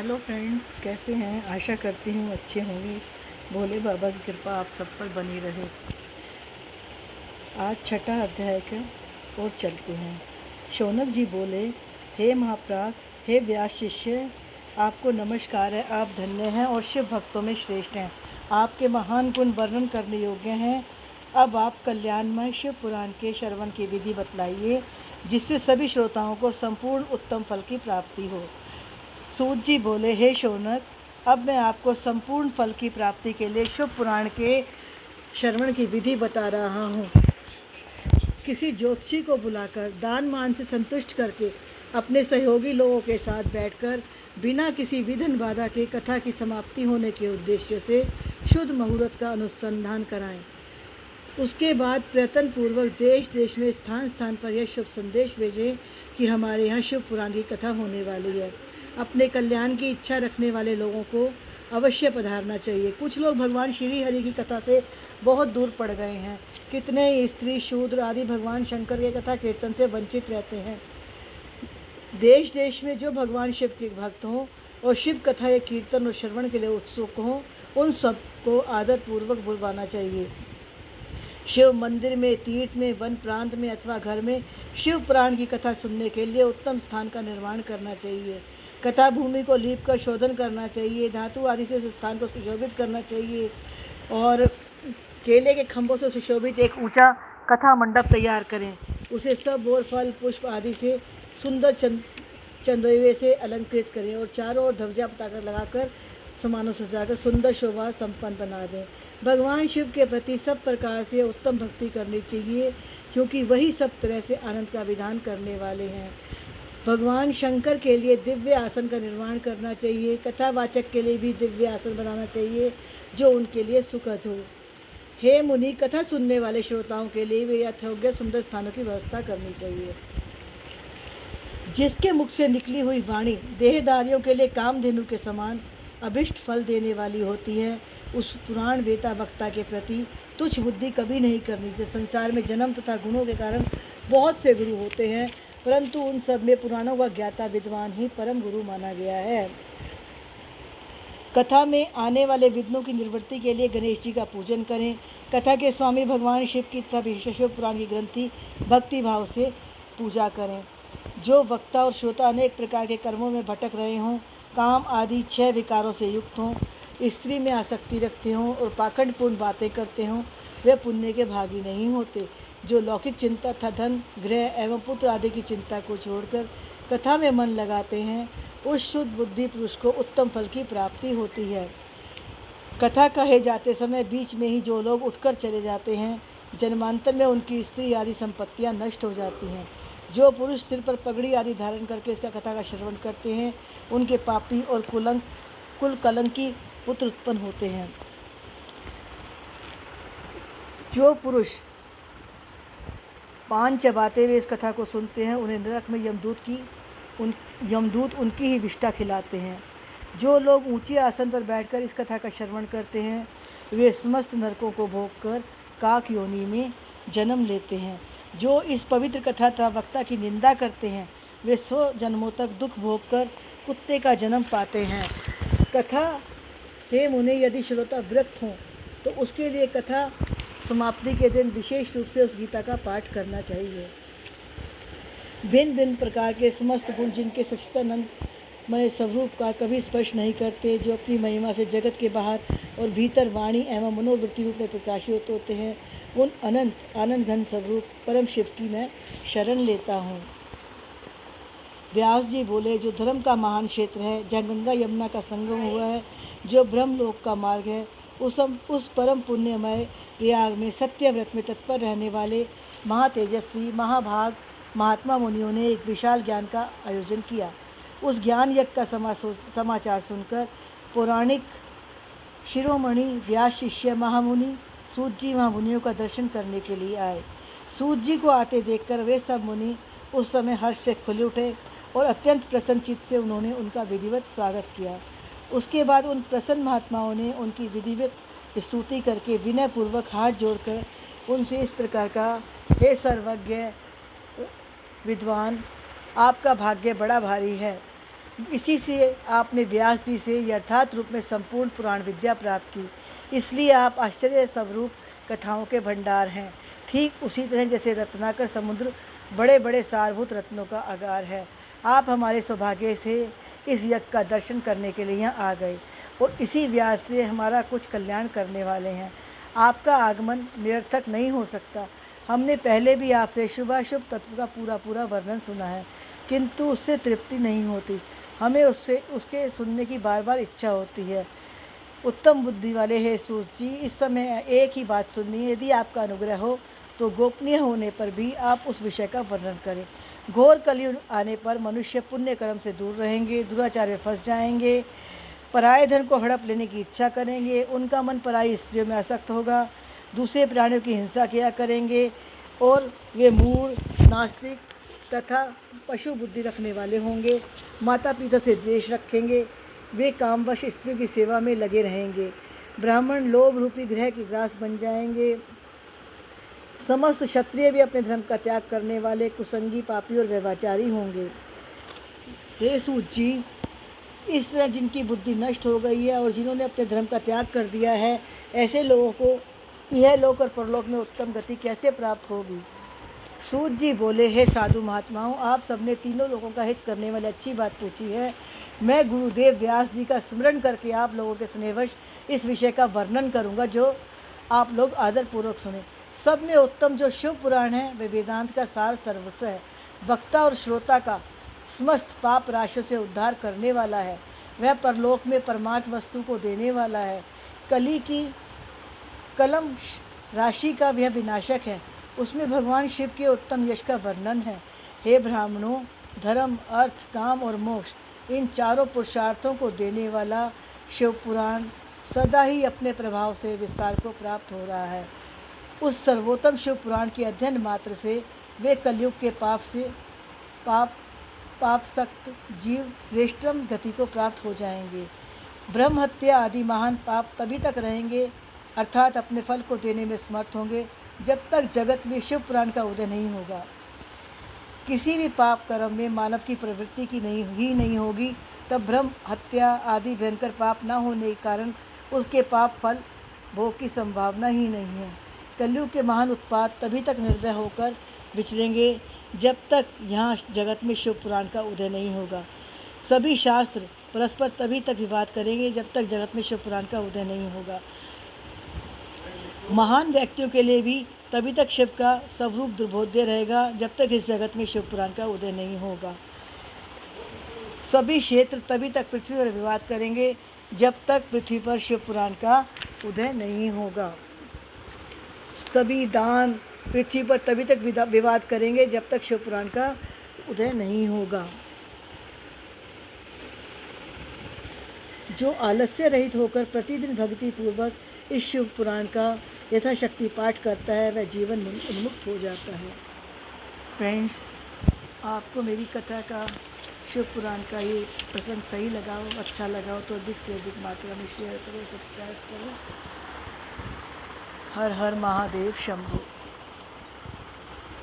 Hello friends, कैसे हैं? आशा करती हूँ अच्छे होंगे। भोले बाबा की कृपा आप सब पर बनी रहे। आज छठा अध्याय का और चलते हैं। शौनक जी बोले, हे महाप्राग, हे व्यास शिष्य, आपको नमस्कार है। आप धन्य हैं और शिव भक्तों में श्रेष्ठ हैं। आपके महान गुण वर्णन करने योग्य हैं। अब आप कल्याणमय शिव पुराण के श्रवण की विधि बतलाइए, जिससे सभी श्रोताओं को संपूर्ण उत्तम फल की प्राप्ति हो। सूत जी बोले, हे शौनक, अब मैं आपको संपूर्ण फल की प्राप्ति के लिए शिव पुराण के श्रवण की विधि बता रहा हूँ। किसी ज्योतिषी को बुलाकर दान मान से संतुष्ट करके अपने सहयोगी लोगों के साथ बैठकर बिना किसी विघ्न बाधा के कथा की समाप्ति होने के उद्देश्य से शुद्ध मुहूर्त का अनुसंधान कराएं। उसके बाद प्रयत्न पूर्वक देश देश में स्थान स्थान पर यह शुभ संदेश भेजें कि हमारे यहाँ शिव पुराण की कथा होने वाली है। अपने कल्याण की इच्छा रखने वाले लोगों को अवश्य पधारना चाहिए। कुछ लोग भगवान श्री हरि की कथा से बहुत दूर पड़ गए हैं। कितने स्त्री शूद्र आदि भगवान शंकर के कथा कीर्तन से वंचित रहते हैं। देश देश में जो भगवान शिव के भक्त हों और शिव कथा या कीर्तन और श्रवण के लिए उत्सुक हों, उन सबको आदरपूर्वक बुलवाना चाहिए। शिव मंदिर में, तीर्थ में, वन प्रांत में अथवा घर में शिव पुराण की कथा सुनने के लिए उत्तम स्थान का निर्माण करना चाहिए। कथा भूमि को लीप कर शोधन करना चाहिए। धातु आदि से उस स्थान को सुशोभित करना चाहिए और केले के खंभों से सुशोभित एक ऊंचा कथा मंडप तैयार करें। उसे सब और फल पुष्प आदि से सुंदर चंदोवे से अलंकृत करें और चारों ओर ध्वजा पताका लगाकर सामानों से सजाकर सुंदर शोभा संपन्न बना दें। भगवान शिव के प्रति सब प्रकार से उत्तम भक्ति करनी चाहिए, क्योंकि वही सब तरह से आनंद का विधान करने वाले हैं। भगवान शंकर के लिए दिव्य आसन का निर्माण करना चाहिए। कथावाचक के लिए भी दिव्य आसन बनाना चाहिए जो उनके लिए सुखद हो। हे मुनि, कथा सुनने वाले श्रोताओं के लिए वे यथोग्य सुंदर स्थानों की व्यवस्था करनी चाहिए। जिसके मुख से निकली हुई वाणी देहधारियों के लिए कामधेनु के समान अभिष्ट फल देने वाली होती है, उस पुराण वेता वक्ता के प्रति तुच्छ बुद्धि कभी नहीं करनी चाहिए। संसार में जन्म तथा गुणों के कारण बहुत से गुरु होते हैं, परंतु उन सब में पुराणों का ज्ञाता विद्वान ही परम गुरु माना गया है। कथा में आने वाले विघ्नों की निवृत्ति के लिए गणेश जी का पूजन करें। कथा के स्वामी भगवान शिव की तथा विशेष शिव पुराण की ग्रंथि भक्ति भाव से पूजा करें। जो वक्ता और श्रोता अनेक प्रकार के कर्मों में भटक रहे हों, काम आदि 6 विकारों से युक्त हों, स्त्री में आसक्ति रखते हों और पाखंडपूर्ण बातें करते हों, वे पुण्य के भागी नहीं होते। जो लौकिक चिंता तथा धन, गृह एवं पुत्र आदि की चिंता को छोड़कर कथा में मन लगाते हैं, उस शुद्ध बुद्धि पुरुष को उत्तम फल की प्राप्ति होती है। कथा कहे जाते समय बीच में ही जो लोग उठकर चले जाते हैं, जन्मांतर में उनकी स्त्री आदि संपत्तियां नष्ट हो जाती हैं। जो पुरुष सिर पर पगड़ी आदि धारण करके इसका कथा का श्रवण करते हैं, उनके पापी और कुल कलंकी पुत्र उत्पन्न होते हैं। जो पुरुष पान चबाते हुए इस कथा को सुनते हैं, उन्हें नरक में यमदूत उनकी ही विष्ठा खिलाते हैं। जो लोग ऊंचे आसन पर बैठकर इस कथा का श्रवण करते हैं, वे समस्त नरकों को भोगकर काक योनि में जन्म लेते हैं। जो इस पवित्र कथा तथा वक्ता की निंदा करते हैं, वे 100 जन्मों तक दुख भोगकर कुत्ते का जन्म पाते हैं। कथा, हे मुनि, यदि श्रोता विरक्त हों तो उसके लिए कथा समाप्ति के दिन विशेष रूप से उस गीता का पाठ करना चाहिए। भिन्न भिन्न प्रकार के समस्त गुण जिनके सच्चिदानंदमय स्वरूप का कभी स्पर्श नहीं करते, जो अपनी महिमा से जगत के बाहर और भीतर वाणी एवं मनोवृत्ति रूप में प्रकाशित होते हैं, उन अनंत आनंद घन स्वरूप परम शिव की मैं शरण लेता हूँ। व्यास जी बोले, जो धर्म का महान क्षेत्र है, जहाँ गंगा यमुना का संगम हुआ है, जो ब्रह्मलोक का मार्ग है, उस परम पुण्यमय प्रयाग में सत्यव्रत में तत्पर रहने वाले महातेजस्वी महाभाग महात्मा मुनियों ने एक विशाल ज्ञान का आयोजन किया। उस ज्ञान यज्ञ का समाचार सुनकर पौराणिक शिरोमणि व्यास शिष्य महामुनि सूत जी वहाँ मुनियों का दर्शन करने के लिए आए। सूत जी को आते देखकर वे सब मुनि उस समय हर्ष से खुल उठे और अत्यंत प्रसन्नचित्त से उन्होंने उनका विधिवत स्वागत किया। उसके बाद उन प्रसन्न महात्माओं ने उनकी विधिवत स्तुति करके विनयपूर्वक हाथ जोड़कर उनसे इस प्रकार का, हे सर्वज्ञ विद्वान, आपका भाग्य बड़ा भारी है। इसी से आपने व्यास जी से यथार्थ रूप में संपूर्ण पुराण विद्या प्राप्त की, इसलिए आप आश्चर्य स्वरूप कथाओं के भंडार हैं। ठीक उसी तरह जैसे रत्नाकर समुद्र बड़े बड़े सारभूत रत्नों का आगार है। आप हमारे सौभाग्य से इस यज्ञ का दर्शन करने के लिए यहाँ आ गए और इसी व्यास से हमारा कुछ कल्याण करने वाले हैं। आपका आगमन निरर्थक नहीं हो सकता। हमने पहले भी आपसे शुभाशुभ तत्व का पूरा पूरा वर्णन सुना है, किंतु उससे तृप्ति नहीं होती। हमें उसके सुनने की बार बार इच्छा होती है। उत्तम बुद्धि वाले हे सूत जी, इस समय एक ही बात सुननी है। यदि आपका अनुग्रह हो तो गोपनीय होने पर भी आप उस विषय का वर्णन करें। घोर कलयुग आने पर मनुष्य पुण्य कर्म से दूर रहेंगे, दुराचार में फंस जाएंगे, पराये धन को हड़प लेने की इच्छा करेंगे, उनका मन पराई स्त्रियों में आसक्त होगा, दूसरे प्राणियों की हिंसा किया करेंगे और वे मूढ़, नास्तिक तथा पशु बुद्धि रखने वाले होंगे। माता पिता से द्वेष रखेंगे, वे कामवश स्त्रियों की सेवा में लगे रहेंगे। ब्राह्मण लोभ रूपी ग्रह के ग्रास बन जाएंगे। समस्त क्षत्रिय भी अपने धर्म का त्याग करने वाले कुसंगी, पापी और व्यभिचारी होंगे। हे सूत जी, इस तरह जिनकी बुद्धि नष्ट हो गई है और जिन्होंने अपने धर्म का त्याग कर दिया है, ऐसे लोगों को यह लोक और परलोक में उत्तम गति कैसे प्राप्त होगी? सूत जी बोले, हे साधु महात्माओं, आप सबने तीनों लोगों का हित करने वाली अच्छी बात पूछी है। मैं गुरुदेव व्यास जी का स्मरण करके आप लोगों के स्नेहवश इस विषय का वर्णन करूंगा, जो आप लोग आदरपूर्वक सुने। सब में उत्तम जो शिव पुराण है, वे वेदांत का सार सर्वस्व है। वक्ता और श्रोता का समस्त पाप राशियों से उद्धार करने वाला है। वह परलोक में परमार्थ वस्तु को देने वाला है। कली की कलम राशि का वह विनाशक है। उसमें भगवान शिव के उत्तम यश का वर्णन है। हे ब्राह्मणों, धर्म, अर्थ, काम और मोक्ष, इन चारों पुरुषार्थों को देने वाला शिव पुराण सदा ही अपने प्रभाव से विस्तार को प्राप्त हो रहा है। उस सर्वोत्तम शिव पुराण के अध्ययन मात्र से वे कलयुग के पाप सक्त जीव श्रेष्ठतम गति को प्राप्त हो जाएंगे। ब्रह्म हत्या आदि महान पाप तभी तक रहेंगे, अर्थात अपने फल को देने में समर्थ होंगे, जब तक जगत में शिव पुराण का उदय नहीं होगा। किसी भी पाप कर्म में मानव की प्रवृत्ति की नहीं होगी, तब ब्रह्म हत्या आदि भयंकर पाप न होने के कारण उसके पाप फल भोग की संभावना ही नहीं है। कलयुग के महान उत्पात तभी तक निर्भय होकर विचरेंगे, जब तक यहाँ जगत में शिव पुराण का उदय नहीं होगा। सभी शास्त्र परस्पर तभी तक विवाद करेंगे, जब तक जगत में शिव पुराण का उदय नहीं होगा। महान व्यक्तियों के लिए भी तभी तक शिव का स्वरूप दुर्बोध्य रहेगा, जब तक इस जगत में शिव पुराण का उदय नहीं होगा। सभी क्षेत्र तभी तक पृथ्वी पर विवाद करेंगे, जब तक पृथ्वी पर शिव पुराण का उदय नहीं होगा। सभी दान पृथ्वी पर तभी तक विवाद करेंगे, जब तक शिव पुराण का उदय नहीं होगा। जो आलस्य रहित होकर प्रतिदिन भक्ति पूर्वक इस शिव पुराण का यथाशक्ति पाठ करता है, वह जीवन उन्मुक्त हो जाता है। फ्रेंड्स, आपको मेरी कथा का, शिव पुराण का ये प्रसंग सही लगा हो, अच्छा लगा हो तो अधिक से अधिक मात्रा में शेयर करो, सब्सक्राइब करो। हर हर महादेव शंभू।